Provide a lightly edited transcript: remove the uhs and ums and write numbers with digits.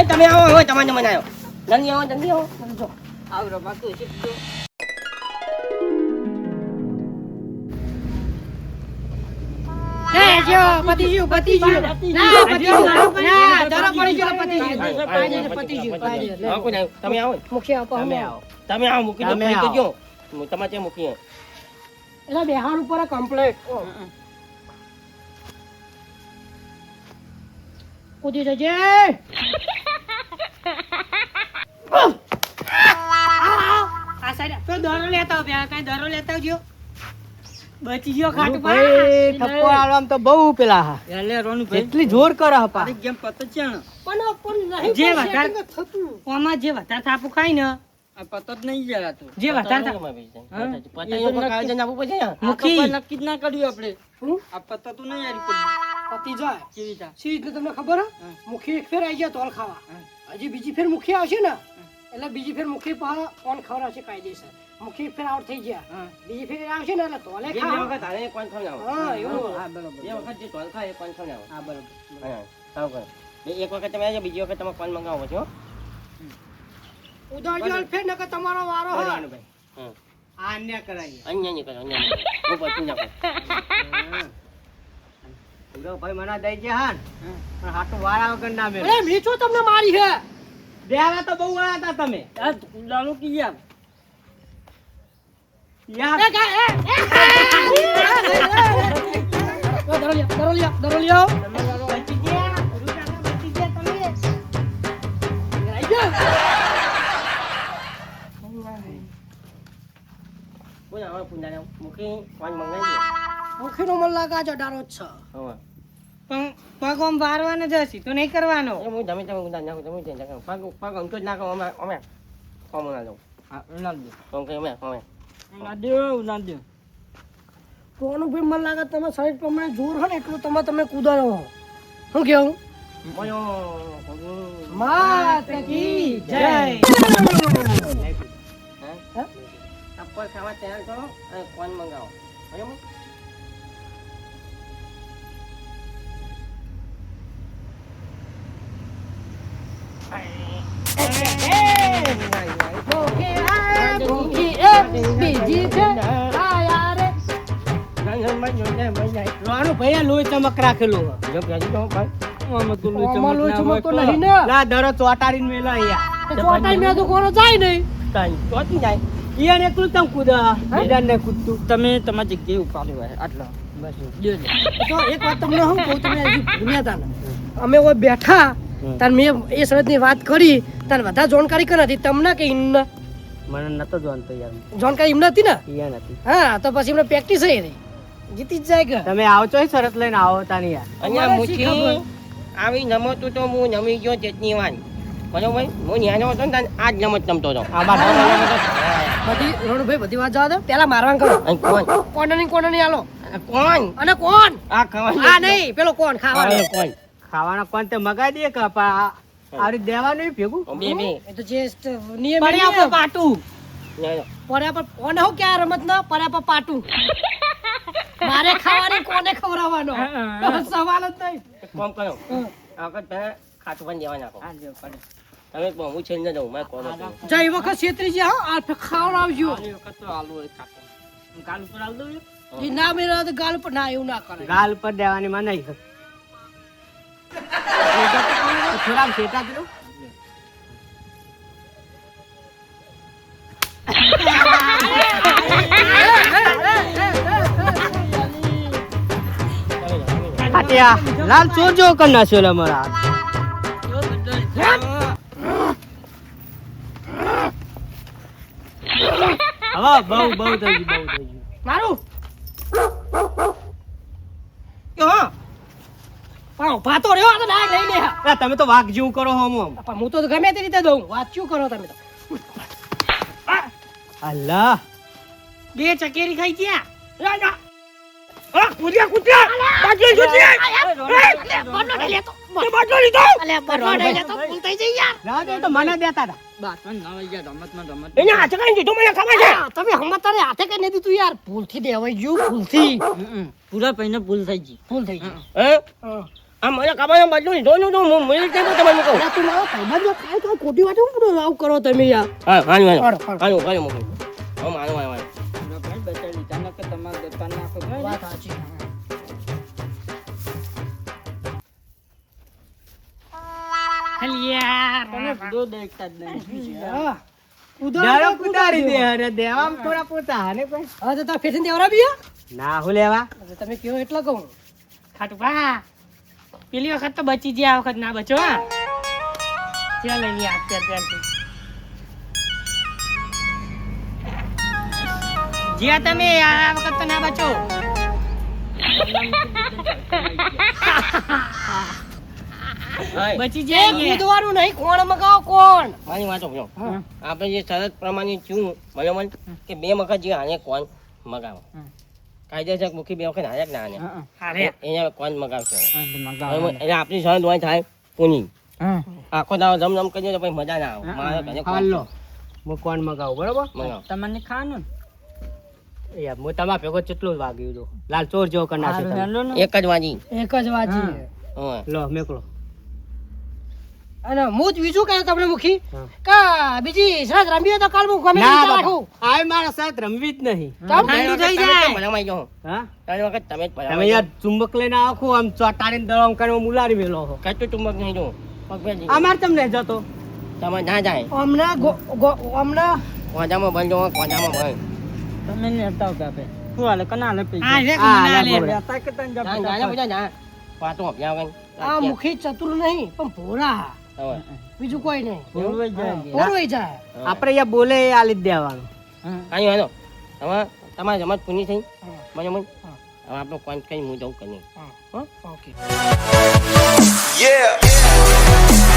તમે આવો હવે તમારે મને આવ્યો જલ્દી આવો આવરો બાકી છે તમે આવો મૂકી દો તમારે ત્યાં મૂકી એટલે બેહાડ ઉપર કમ્પ્લીટ કૂદી જજે આ સાઈડ તો દરો લેતા આવ કઈ દરો લેતા આવજો બચી ગયો ખાટ પર થપ્પો આલવામ તો બહુ પેલા હા એટલે રોનું ભાઈ એટલી જોર કરે હપા અરે કેમ પત છે ને પણ નહીં જે વધારે થતું ઓમાં જે વધારે થાપુ ખાઈ ને આ પતો જ નહીં જરા તું જે વધારે મુખી નક્કી જ ના કર્યું આપણે આ પતો તું નહીં યાર પતિ જાય કેવી રીતે સી એટલે તમને ખબર હે મુખી એક ફેર આવી ગયા તોલ ખાવા હજી બીજી ફેર મુખી આવશે ને એટલે બીજી ફેર મુખી પા કોણ ખવડાવશે કાયદેસર મુખી ફેર આઉટ થઈ ગયા બીજી ફેર આવશે ને એટલે તોલે ખાવા વખત હારે કોણ ખવડાવે હા એવું હા બરોબર બે વખત જે તોલ ખાય એ કોણ ખવડાવે હા બરોબર હા સાવ કરો એક વખત તમે આવજો બીજી વખત તમે કોણ મંગાવો છો ઉદાહરણ ફેર ન કે તમારો વારો હે ભાઈ આ અન્ય કરાય અન્ય નહીં કરો અન્ય નહીં હું પછી નાખો ભાઈ મને દઈ ગયા હાન પણ હાટો વાળા વગર ના મેળ અરે મીઠો તમને મારી હે દેવા તો બહુ વાળા હતા તમે આ લાલુ કી યાર યાર દરો લ્યો બચી ગયા રૂડા બચી ગયા તમે આઈ ગયા બોલ હવે પુંજાને મુખી કોણ મંગાવી મુખીનો મન લાગે છે ડારો જ છે હવે પણ પગ આમ વારવાનો જશે તો નહીં કરવાનો એ હું જમી તમે ઉડા નાખો તમે ચેન્જ કરો પગ પગ અંતો જ નાખો અમે કોમ ના લો હા ઉનાળ દે કોમ કે અમે ઉનાળ દે કોનું ભી મન લાગે તમે શરીર પ્રમાણે જોર હે ને એટલું તમે કૂદાનો હો શું કેવું મોયો માતા કી જય અપર ખાવા તૈયાર કરો અને કોણ મંગાવો બરાબર બીજી છે ભાઈ લોહી ચમક રાખેલું જો પ્યાજી તો ભાઈ ઓમાં લોહી ચમકતો નહીં ને ના દરો ચોટાડીને મેલો અહીંયા ચોટાઈ મેં તો કોનો જાય નહીં તાઈ ચોટી જાય ઈયાને એકલું તમ કૂદા બીજાને ને કૂદતું તમે તમારી જગ્યાએ ઉપાડ્યું હોય આટલો બસ તો એક વાત તમને હું કહું તમે હજી ભૂલ્યા હતા ને અમે ઓય બેઠા તાર મેં એ સળદની વાત કરી તાર વધારે જાણકારી કરી હતી તમને કે ઇમને મને નતો જોનતો યાર જાણકારી એમને હતી ને ઈયા નથી હા તો પછી એમને પ્રેક્ટિસ થઈ રહી જીતી જ જાય કે તમે આવો છો શરત લઈને આવો તાની યાર અહીંયા મુઠી આવી નમતું તો હું નમી ગયો ચેતની વાન બરોબર હું ન્યાનો હતો ને આજ નમત નમતો હતો બધી રણુભાઈ બધી વાત જવા દો પેલા મારવાન કરો અને કોણ કોણની આલો કોણ અને કોણ આ ખાવાનું આ નહીં પેલો કોણ ખાવાનો કોણ ખાવાના કોણ તે મગાઈ દે કે આવી દેવાનું ભેગું બે બે એ તો જે નિયમ પડ્યા પર પાટું પડ્યા પર કોને હું ક્યાં રમત ન પડ્યા પર પાટું મારે ખાવાની કોને ખવડાવવાનો સવાલ જ નહીં કોમ કરો આ વખત તમે ખાટું પણ દેવા નાખો તમે હું છે ને દઉં મેં કોમ જય વખત છેતરી છે હા આ ખવડાવજો ગાલ ઉપર આલ દઉં ઈ ના મેરા તો ગાલ પર ના એવું ના કરે ગાલ પર દેવાની મનાઈ થોડા શેટા દો હાટિયા લાલ ચોજો કર નાખ્યો લે મારા હવે બહુ થઈ ગયું મારું પાઉ ભાતો રહ્યો આ તો ડાગ લઈ લે અરે તમે તો વાઘ જેવું કરો હો મોમ પણ હું તો ગમે તે રીતે દઉં વાત શું કરો તમે તો અલ્લાહ બે ચકેરી ખાઈ ગયા કુદિયા બાટલો લીધો બાટલો લીધો ભૂલ થઈ જઈ યાર રાજ તો મને દેતા હતા બાતમાં ના વઈ ગયા રમતમાં રમત. એને હાથે કઈ દીધું મને ખબર છે આ તમે હમતાને હાથે કઈ નહીં દીધું યાર ભૂલથી દેવાઈ ગયું ભૂલથી પૂરા પૈને ભૂલ થઈ ગઈ. ભૂલ થઈ ગઈ હે આ મને ખબર છે બધું લીધો નું તો હું મિલ કે તમને કહું અલા, તું મારો ભાઈબંધ ખાય તો ખોટી વાત હું બધું આવું કરો તમે યાર હા હાલો હાલો, હાલો. હાલો હાલો મૂકો હવે માનો પૂરા પૈને બચાવી લીધા નકર તમારા દોસ્તારને આખો ગયો ને. વાત સાચી તમે બધો દેખતા જ નહીં. હા દાડો કુટાડી દે અરે દેવામ થોડા પોતા હાને કોઈ. હા તો તાર ફેરથી દેવરા બી ના હું લેવા. તમે કયો એટલા કહું ખાટું પા પેલી વખત તો બચી ગયા, આ વખત ના બચો. હા ચાલ લઈ લે અત્યારે જ્યાં તમે આ વખત તો ના બચો. બચી એ જાય કૂદવાનું નહીં કોણ મગાવો કોણ મારી વાતો જો આપણે જે શરત પ્રમાણે છું બરાબર કે 2 વખત જે આને કોણ મગાવો કાયદેસર મુખી 2 વખત હારે ના આને હારે એને કોણ મગાવશે હા, તો મગાવો. હવે એટલે આપણી શરત હોય થાય પૂની હા. આખો દાવ જમ કરીએ તો પછી મજા ના આવે મારે ઘરે કોણ હાલો હું કોણ મગાવું બરોબર મગાવો તમને ખાવાનું ને યાર હું તમારા ભેગો કેટલું વાગ્યું હતું લાલ ચોર જેવો કરી નાખ્યો તમે. એક જ વાજી એક જ વાજી હા લો મેકલો. અને હું જ બીજું કહ્યું તમને મુખી હા. કા બીજી સરસ રમી હોય તો કાલ હું ગમે તે ના રાખું બાપા આ મારા સાથ રમવી જ નહીં. ચાલ, ત્રણ વખત તમે જ ભલામાઈ જાઓ હા 3 વખત તમે જ તમે ભલામાઈ યાર ચુંબક લઈને આખું આમ ચોટાડીને દળામ કરીને મુલારી મેલો છો. કચ્ચું ચુંબક નહીં જો પગ બે દીધું. અમાર તમને જતો તમે ના જાય હમણાં હમણાં કોંજામાં બંધ જો કોંજામાં બંધ તમે ને હતા કાપે શું હાલે કના હાલે પૈસા? હા, લે, હા, કોના હાલે લે. બોલે. હતા કે તને જપ ના જપ ના બધા ના પાતો અભ્યા વગર આ મુખી ચતુર નહીં પણ ભોળા હવે બીજું કોઈ નહીં બોલવાઈ જાય. ભોળવાઈ જાય આપણે અહીંયા બોલે એ આલી જ દેવાનું. કાંઈ વાંધો હવે તમારી રમત પૂરી થઈ હા. બરાબર હા. હવે આપણો કોણ કઈ હું જવું કરી ઓકે Yeah.